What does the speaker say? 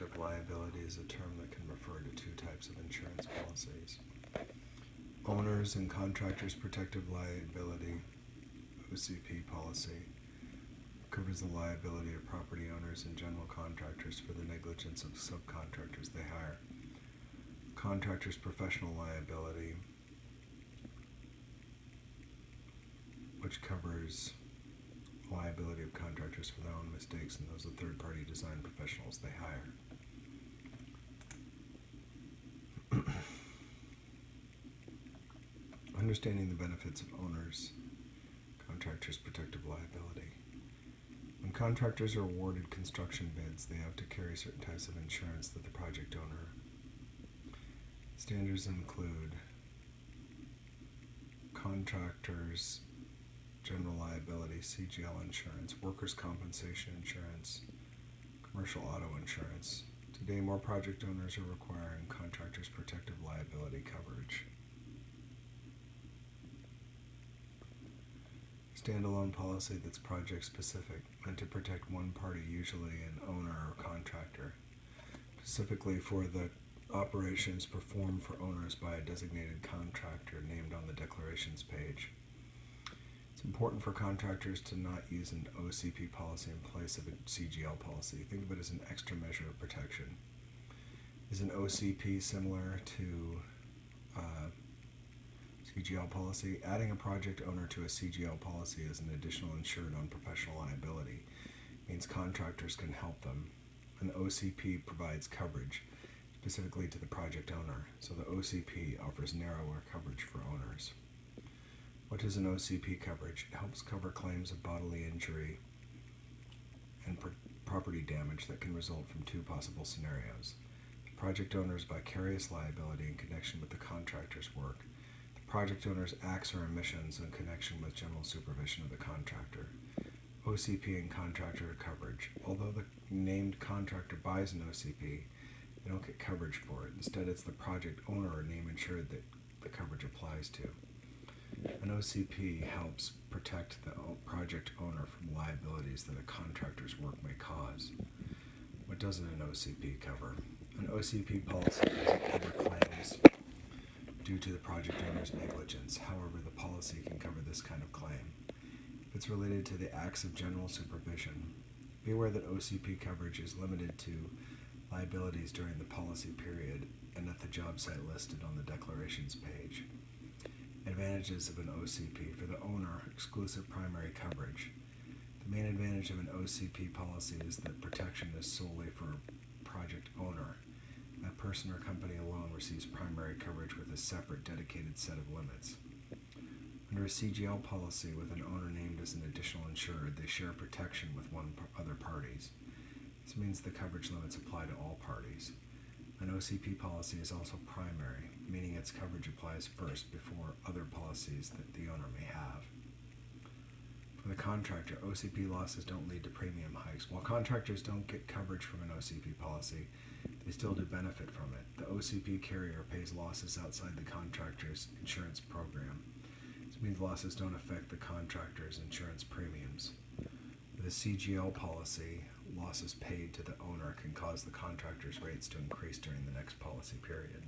protective liability is a term that can refer to two types of insurance policies. Owners and contractors protective liability, OCP policy, covers the liability of property owners and general contractors for the negligence of subcontractors they hire. Contractors' professional liability, which covers liability of contractors for their own mistakes and those of third-party design professionals they hire. Understanding the benefits of owners, contractors' protective liability. When contractors are awarded construction bids, they have to carry certain types of insurance that the project owner. Standards include contractors' general liability, CGL insurance, workers' compensation insurance, commercial auto insurance. Today, more project owners are requiring contractors' protective liability coverage. Standalone policy that's project specific, meant to protect one party, usually an owner or contractor, specifically for the operations performed for owners by a designated contractor named on the declarations page. It's important for contractors to not use an OCP policy in place of a CGL policy. Think of it as an extra measure of protection. Is an OCP similar to CGL policy? Adding a project owner to a CGL policy as an additional insured on professional liability means contractors can help them. An OCP provides coverage specifically to the project owner, so the OCP offers narrower coverage for owners. What is an OCP coverage? It helps cover claims of bodily injury and property damage that can result from two possible scenarios. The project owner's vicarious liability in connection with the contractor's work, the project owner's acts or omissions in connection with general supervision of the contractor. OCP and contractor coverage. Although the named contractor buys an OCP, they don't get coverage for it. Instead, it's the project owner or name insured that the coverage applies to. An OCP helps protect the project owner from liabilities that a contractor's work may cause. What doesn't an OCP cover? An OCP policy doesn't cover claims due to the project owner's negligence. However, the policy can cover this kind of claim. If it's related to the acts of general supervision, be aware that OCP coverage is limited to liabilities during the policy period and at the job site listed on the declarations page. Advantages of an OCP. For the owner, exclusive primary coverage. The main advantage of an OCP policy is that protection is solely for project owner. That person or company alone receives primary coverage with a separate dedicated set of limits. Under a CGL policy with an owner named as an additional insured, they share protection with other parties. This means the coverage limits apply to all parties. An OCP policy is also primary, meaning its coverage applies first before other policies that the owner may have. For the contractor, OCP losses don't lead to premium hikes. While contractors don't get coverage from an OCP policy, they still do benefit from it. The OCP carrier pays losses outside the contractor's insurance program. This means losses don't affect the contractor's insurance premiums. With a CGL policy, losses paid to the owner can cause the contractor's rates to increase during the next policy period.